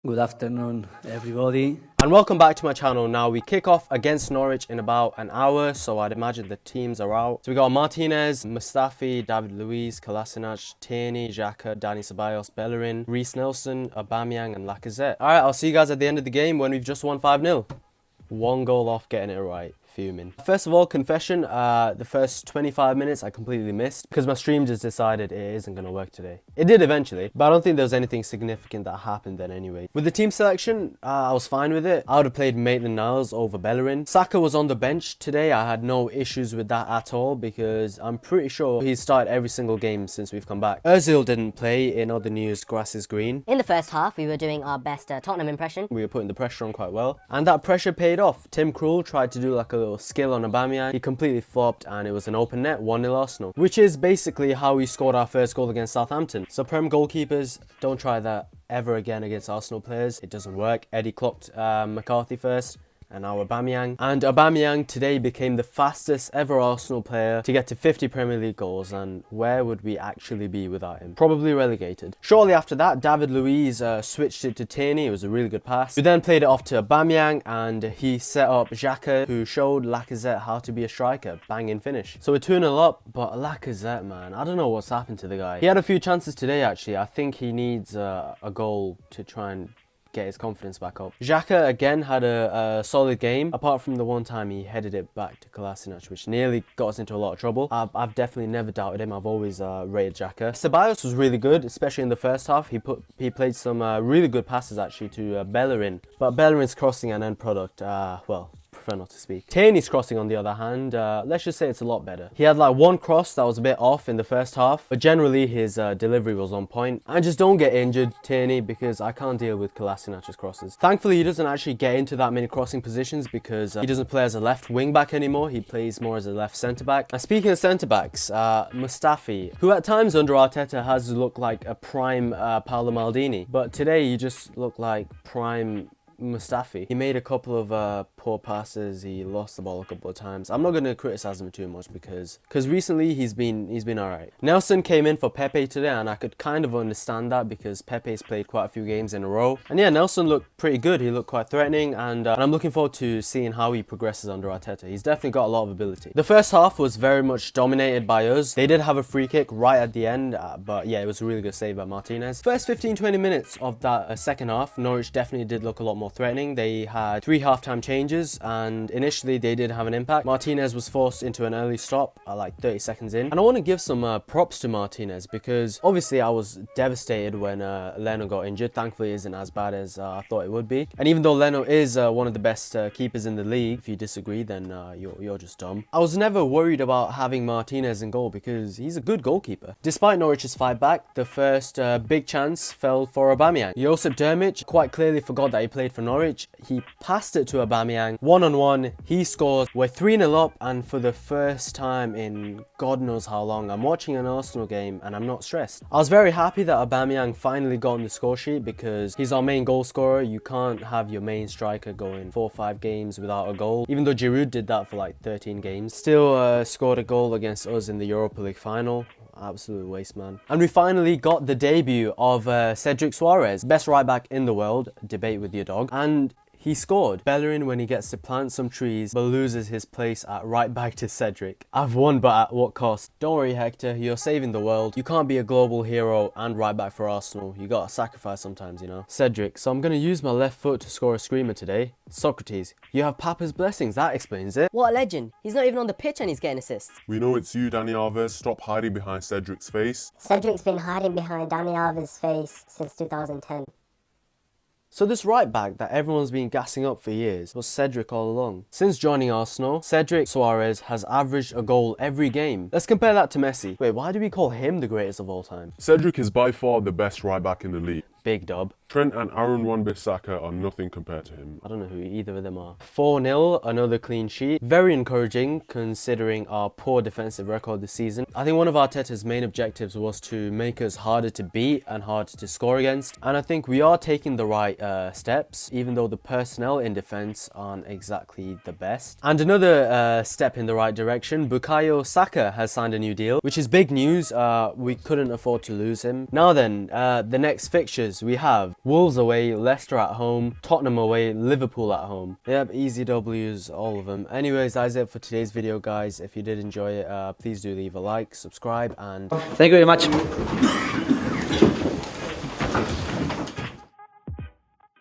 Good afternoon, everybody. And welcome back to my channel. Now we kick off against Norwich in about an hour, so I'd imagine the teams are out. So we got Martinez, Mustafi, David Luiz, Kolasinac, Tierney, Xhaka, Dani Ceballos, Bellerin, Reece Nelson, Aubameyang and Lacazette. Alright, I'll see you guys at the end of the game when we've just won 5-0. One goal off getting it right. Fuming. First of all, confession, the first 25 minutes I completely missed because my stream just decided it isn't going to work today. It did eventually, but I don't think there was anything significant that happened then anyway. With the team selection, I was fine with it. I would have played Maitland-Niles over Bellerin. Saka was on the bench today. I had no issues with that at all because I'm pretty sure he's started every single game since we've come back. Ozil didn't play. In other news, grass is green. In the first half, we were doing our best Tottenham impression. We were putting the pressure on quite well, and that pressure paid off. Tim Krul tried to do like a little skill on Aubameyang. He completely flopped and it was an open net, 1-0 Arsenal, which is basically how we scored our first goal against Southampton. So Prem goalkeepers, don't try that ever again against Arsenal players. It doesn't work. Eddie clocked McCarthy first, and now Aubameyang. And Aubameyang today became the fastest ever Arsenal player to get to 50 Premier League goals, and where would we actually be without him? Probably relegated. Shortly after that, David Luiz switched it to Tierney. It was a really good pass. We then played it off to Aubameyang, and he set up Xhaka, who showed Lacazette how to be a striker. Banging finish. So we're 2-0 up, but Lacazette, man, I don't know what's happened to the guy. He had a few chances today, actually. I think he needs a goal to try and get his confidence back up. Xhaka again had a solid game, apart from the one time he headed it back to Kolasinac, which nearly got us into a lot of trouble. I've definitely never doubted him. I've always rated Xhaka. Ceballos was really good, especially in the first half. He played some really good passes actually to Bellerin, but Bellerin's crossing and end product, well, prefer not to speak. Tierney's crossing, on the other hand, let's just say it's a lot better. He had like one cross that was a bit off in the first half, but generally his delivery was on point. And just don't get injured, Tierney, because I can't deal with Kolasinac's crosses. Thankfully, he doesn't actually get into that many crossing positions because he doesn't play as a left wing back anymore. He plays more as a left centre back. And speaking of centre backs, Mustafi, who at times under Arteta has looked like a prime Paolo Maldini, but today he just looked like prime Mustafi. He made a couple of poor passes. He lost the ball a couple of times. I'm not going to criticize him too much because recently he's been alright. Nelson came in for Pepe today, and I could kind of understand that because Pepe's played quite a few games in a row. And yeah, Nelson looked pretty good. He looked quite threatening, and I'm looking forward to seeing how he progresses under Arteta. He's definitely got a lot of ability. The first half was very much dominated by us. They did have a free kick right at the end, but yeah, it was a really good save by Martinez. First 15-20 minutes of that second half, Norwich definitely did look a lot more threatening. They had 3 half-time changes, and initially they did have an impact. Martinez was forced into an early stop at like 30 seconds in, and I want to give some props to Martinez because obviously I was devastated when Leno got injured. Thankfully it isn't as bad as I thought it would be, and even though Leno is one of the best keepers in the league, if you disagree then you're just dumb. I was never worried about having Martinez in goal because he's a good goalkeeper. Despite Norwich's fight back, the first big chance fell for Aubameyang. Josip Dermic quite clearly forgot that he played for Norwich. He passed it to Aubameyang, one-on-one, he scores. We're 3-0 up, and for the first time in God knows how long, I'm watching an Arsenal game and I'm not stressed. I was very happy that Aubameyang finally got on the score sheet because he's our main goal scorer. You can't have your main striker going 4 or 5 games without a goal. Even though Giroud did that for like 13 games. Still scored a goal against us in the Europa League final. Absolute waste, man. And we finally got the debut of Cedric Soares, best right back in the world, debate with your dog, and he scored. Bellerin, when he gets to plant some trees, but loses his place at right back to Cedric. I've won, but at what cost? Don't worry, Hector, you're saving the world. You can't be a global hero and right back for Arsenal. You gotta sacrifice sometimes, you know. Cedric, so I'm gonna use my left foot to score a screamer today. Socrates, you have Papa's blessings, that explains it. What a legend. He's not even on the pitch and he's getting assists. We know it's you, Dani Alves. Stop hiding behind Cedric's face. Cedric's been hiding behind Dani Alves' face since 2010. So this right back that everyone's been gassing up for years was Cedric all along. Since joining Arsenal, Cedric Soares has averaged a goal every game. Let's compare that to Messi. Wait, why do we call him the greatest of all time? Cedric is by far the best right back in the league. Big dub. Trent and Aaron Wan-Bissaka are nothing compared to him. I don't know who either of them are. 4-0, another clean sheet. Very encouraging considering our poor defensive record this season. I think one of Arteta's main objectives was to make us harder to beat and harder to score against. And I think we are taking the right steps, even though the personnel in defence aren't exactly the best. And another step in the right direction, Bukayo Saka has signed a new deal, which is big news. We couldn't afford to lose him. Now then, the next fixtures fixtures, we have Wolves away, Leicester at home, Tottenham away, Liverpool at home. Yep, easy W's, all of them. Anyways, that's it for today's video, guys. If you did enjoy it, please do leave a like, subscribe, and Thank you very much.